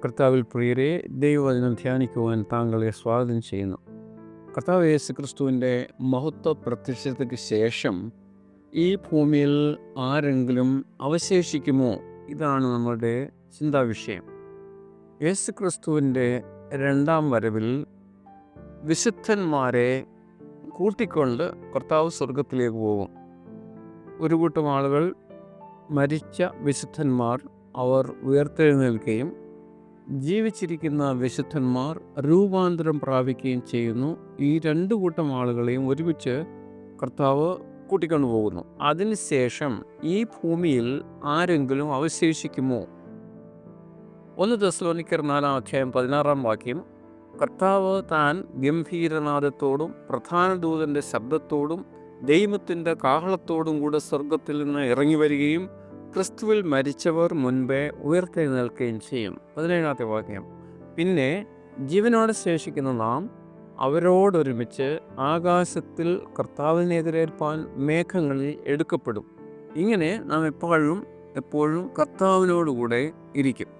കർത്താവിൽ പ്രിയരെ, ദൈവവചനം ധ്യാനിക്കുവാൻ താങ്കളെ സ്വാഗതം ചെയ്യുന്നു. കർത്താവ് യേശു ക്രിസ്തുവിൻ്റെ മഹത്വ പ്രത്യക്ഷതയ്ക്ക് ശേഷം ഈ ഭൂമിയിൽ ആരെങ്കിലും അവശേഷിക്കുമോ? ഇതാണ് നമ്മുടെ ചിന്താവിഷയം. യേശു ക്രിസ്തുവിൻ്റെ രണ്ടാം വരവിൽ വിശുദ്ധന്മാരെ കൂട്ടിക്കൊണ്ട് കർത്താവ് സ്വർഗത്തിലേക്ക് പോകും. ഒരു കൂട്ടം ആളുകൾ, മരിച്ച വിശുദ്ധന്മാർ, അവർ ഉയർത്തെഴുന്നേൽക്കുകയും ജീവിച്ചിരിക്കുന്ന വിശുദ്ധന്മാർ രൂപാന്തരം പ്രാപിക്കുകയും ചെയ്യുന്നു. ഈ രണ്ടു കൂട്ടം ആളുകളെയും ഒരുമിച്ച് കർത്താവ് കൂട്ടിക്കൊണ്ടു പോകുന്നു. അതിനുശേഷം ഈ ഭൂമിയിൽ ആരെങ്കിലും അവശേഷിക്കുമോ? 1 തെസ്സലോനിക്കർ 4:16 കർത്താവ് താൻ ഗംഭീരനാദത്തോടും പ്രധാന ദൂതൻ്റെ ശബ്ദത്തോടും ദൈവത്തിൻ്റെ കാഹളത്തോടും കൂടെ സ്വർഗത്തിൽ നിന്ന് ഇറങ്ങി വരികയും ക്രിസ്തുവിൽ മരിച്ചവർ മുൻപേ ഉയർത്തെഴുന്നേൽക്കുകയും ചെയ്യും. 17 പിന്നെ ജീവനോടെ ശേഷിക്കുന്ന നാം അവരോടൊരുമിച്ച് ആകാശത്തിൽ കർത്താവിനെതിരേൽപ്പാൻ മേഘങ്ങളിൽ എടുക്കപ്പെടും. ഇങ്ങനെ നാം എപ്പോഴും കർത്താവിനോടുകൂടെ ഇരിക്കും.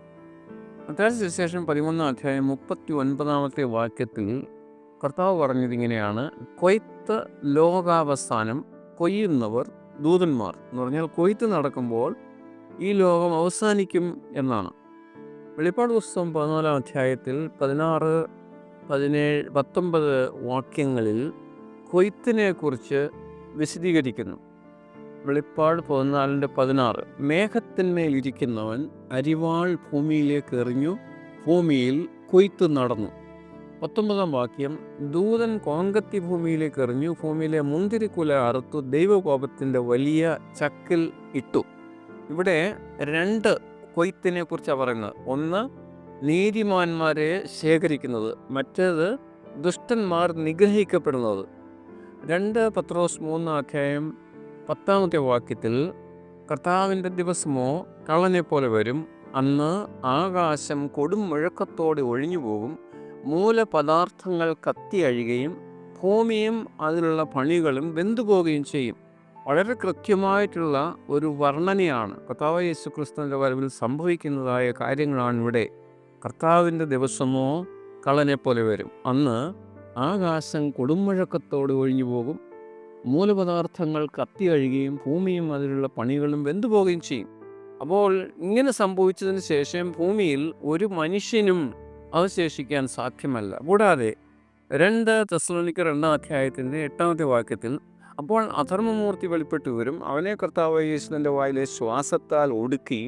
മത്തായി സുവിശേഷം 11:39 കർത്താവ് പറഞ്ഞതിങ്ങനെയാണ്: കൊയ്ത്ത് ലോകാവസാനം, കൊയ്യുന്നവർ ദൂതന്മാർ. എന്ന് പറഞ്ഞാൽ കൊയ്ത്ത് നടക്കുമ്പോൾ ഈ ലോകം അവസാനിക്കും എന്നാണ്. വെളിപ്പാട് പുസ്തകം 16 17 19 കൊയ്ത്തിനെ കുറിച്ച് വിശദീകരിക്കുന്നു. വെളിപ്പാട് 14:16 മേഘത്തിന്മേലിരിക്കുന്നവൻ അരിവാൾ ഭൂമിയിലേക്ക് എറിഞ്ഞു, ഭൂമിയിൽ കൊയ്ത്ത് നടന്നു. 19 ദൂതൻ കോങ്കത്തി ഭൂമിയിലേക്ക് എറിഞ്ഞു, ഭൂമിയിലെ മുന്തിരിക്കുല അറുത്തു, ദൈവകോപത്തിൻ്റെ വലിയ ചക്കിൽ ഇട്ടു. ഇവിടെ 2 കൊയ്ത്തിനെ കുറിച്ചാണ് പറയുന്നത്. ഒന്ന്, നീതിമാന്മാരെ ശേഖരിക്കുന്നത്; മറ്റേത്, ദുഷ്ടന്മാർ നിഗ്രഹിക്കപ്പെടുന്നത്. 2 പത്രോസ് 3:10 കർത്താവിൻ്റെ ദിവസമോ കള്ളനെ പോലെ വരും. അന്ന് ആകാശം കൊടും മുഴക്കത്തോടെ ഒഴിഞ്ഞു പോകും, മൂലപദാർത്ഥങ്ങൾ കത്തി അഴിയുകയും ഭൂമിയും അതിലുള്ള പണികളും വെന്തുപോകുകയും ചെയ്യും. വളരെ കൃത്യമായിട്ടുള്ള ഒരു വർണ്ണനയാണ് കർത്താവ് യേശു ക്രിസ്തുവിൻ്റെ വരവിൽ സംഭവിക്കുന്നതായ കാര്യങ്ങളാണ് ഇവിടെ. കർത്താവിൻ്റെ ദിവസമോ കള്ളനെ പോലെ വരും. അന്ന് ആകാശം കൊടുമുഴക്കത്തോടെ ഒഴിഞ്ഞു പോകും, മൂലപദാർത്ഥങ്ങൾ കത്തി അഴിയുകയും ഭൂമിയും അതിലുള്ള പണികളും വെന്തുപോകുകയും ചെയ്യും. അപ്പോൾ ഇങ്ങനെ സംഭവിച്ചതിന് ശേഷം ഭൂമിയിൽ ഒരു മനുഷ്യനും അവശേഷിക്കാൻ സാധ്യമല്ല. കൂടാതെ 2 തെസ്സലോനിക്കർ 2:8 അപ്പോൾ അധർമ്മമൂർത്തി വെളിപ്പെട്ടു വരും, അവനെ കർത്താവ് യേശുവിൻ്റെ വായിലെ ശ്വാസത്താൽ ഒടുക്കി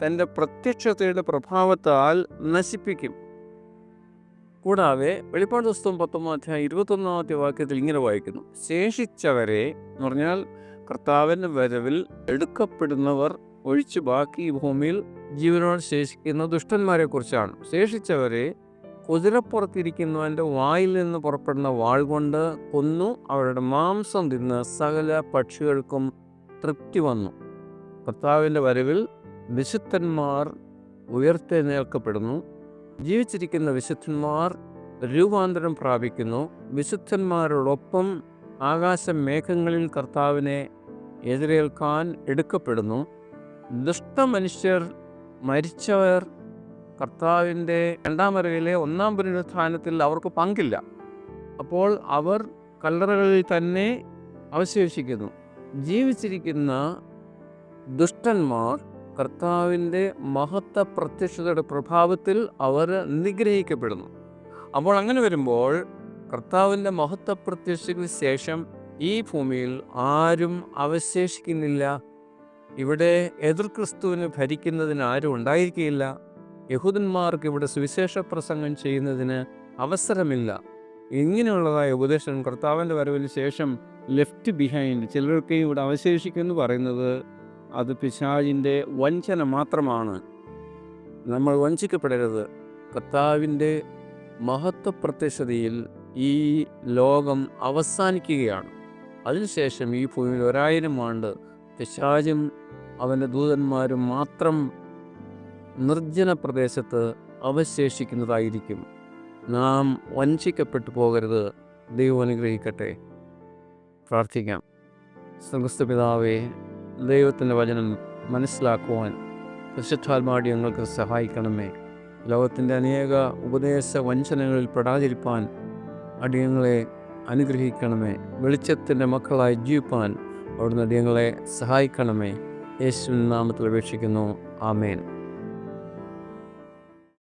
തൻ്റെ പ്രത്യക്ഷതയുടെ പ്രഭാവത്താൽ നശിപ്പിക്കും. കൂടാതെ വെളിപ്പാട് പുസ്തകം 19:21 ഇങ്ങനെ വായിക്കുന്നു: ശേഷിച്ചവരെ, എന്ന് പറഞ്ഞാൽ കർത്താവിൻ്റെ വരവിൽ എടുക്കപ്പെടുന്നവർ ഒഴിച്ച് ബാക്കി ഈ ഭൂമിയിൽ ജീവനോട് ശേഷിക്കുന്ന ദുഷ്ടന്മാരെ കുറിച്ചാണ്. ശേഷിച്ചവരെ കുതിരപ്പുറത്തിരിക്കുന്നവൻ്റെ വായിൽ നിന്ന് പുറപ്പെടുന്ന വാൾ കൊണ്ട് കൊന്നു, അവരുടെ മാംസം തിന്ന് സകല പക്ഷികൾക്കും തൃപ്തി വന്നു. കർത്താവിൻ്റെ വരവിൽ വിശുദ്ധന്മാർ ഉയർത്തെഴുന്നേൽക്കപ്പെടുന്നു. ജീവിച്ചിരിക്കുന്ന വിശുദ്ധന്മാർ രൂപാന്തരം പ്രാപിക്കുന്നു. വിശുദ്ധന്മാരോടൊപ്പം ആകാശ മേഘങ്ങളിൽ കർത്താവിനെ എതിരേൽക്കാൻ എടുക്കപ്പെടുന്നു. ദുഷ്ടമനുഷ്യർ, മരിച്ചവർ കർത്താവിൻ്റെ രണ്ടാം വരവിലെ ഒന്നാം പുനരുത്ഥാനത്തിൽ അവർക്ക് പങ്കില്ല. അപ്പോൾ അവർ കല്ലറകളിൽ തന്നെ അവശേഷിക്കുന്നു. ജീവിച്ചിരിക്കുന്ന ദുഷ്ടന്മാർ കർത്താവിൻ്റെ മഹത്വ പ്രത്യക്ഷതയുടെ പ്രഭാവത്തിൽ അവർ നിഗ്രഹിക്കപ്പെടുന്നു. അപ്പോൾ അങ്ങനെ വരുമ്പോൾ കർത്താവിൻ്റെ മഹത്വ പ്രത്യക്ഷതയ്ക്ക് ശേഷം ഈ ഭൂമിയിൽ ആരും അവശേഷിക്കുന്നില്ല. ഇവിടെ എതിർ ക്രിസ്തുവിന് ഭരിക്കുന്നതിന് ആരും ഉണ്ടായിരിക്കുകയില്ല. യഹൂദന്മാർക്ക് ഇവിടെ സുവിശേഷ പ്രസംഗം ചെയ്യുന്നതിന് അവസരമില്ല. ഇങ്ങനെയുള്ളതായ ഉപദേശം കർത്താവിൻ്റെ വരവിന് ശേഷം ലെഫ്റ്റ് ബിഹൈൻഡ്, ചിലർക്ക് ഇവിടെ അവശേഷിക്കുമെന്ന് പറയുന്നത് അത് പിശാചിൻ്റെ വഞ്ചന മാത്രമാണ്. നമ്മൾ വഞ്ചിക്കപ്പെടരുത്. കർത്താവിൻ്റെ മഹത്വ പ്രത്യക്ഷതയിൽ ഈ ലോകം അവസാനിക്കുകയാണ്. അതിനുശേഷം ഈ ഭൂമിയിൽ 1000 ആണ്ട് പിശാചും അവൻ്റെ ദൂതന്മാരും മാത്രം നിർജ്ജന പ്രദേശത്ത് അവശേഷിക്കുന്നതായിരിക്കും. നാം വഞ്ചിക്കപ്പെട്ടു പോകരുത്. ദൈവം അനുഗ്രഹിക്കട്ടെ. പ്രാർത്ഥിക്കാം. സ്വർഗ്ഗസ്ഥ പിതാവേ, ദൈവത്തിൻ്റെ വചനം മനസ്സിലാക്കുവാൻ പരിശുദ്ധാത്മാവ് ഞങ്ങൾക്ക് സഹായിക്കണമേ. ലോകത്തിൻ്റെ അനേക ഉപദേശ വഞ്ചനകളിൽ പെടാതിരിപ്പാൻ അടിയങ്ങളെ അനുഗ്രഹിക്കണമേ. വെളിച്ചത്തിൻ്റെ മക്കളായി ജീവിപ്പാൻ അവിടുന്ന് അടിയങ്ങളെ സഹായിക്കണമേ. യേശുവിൻ നാമത്തിൽ അപേക്ഷിക്കുന്നു. ആമേൻ.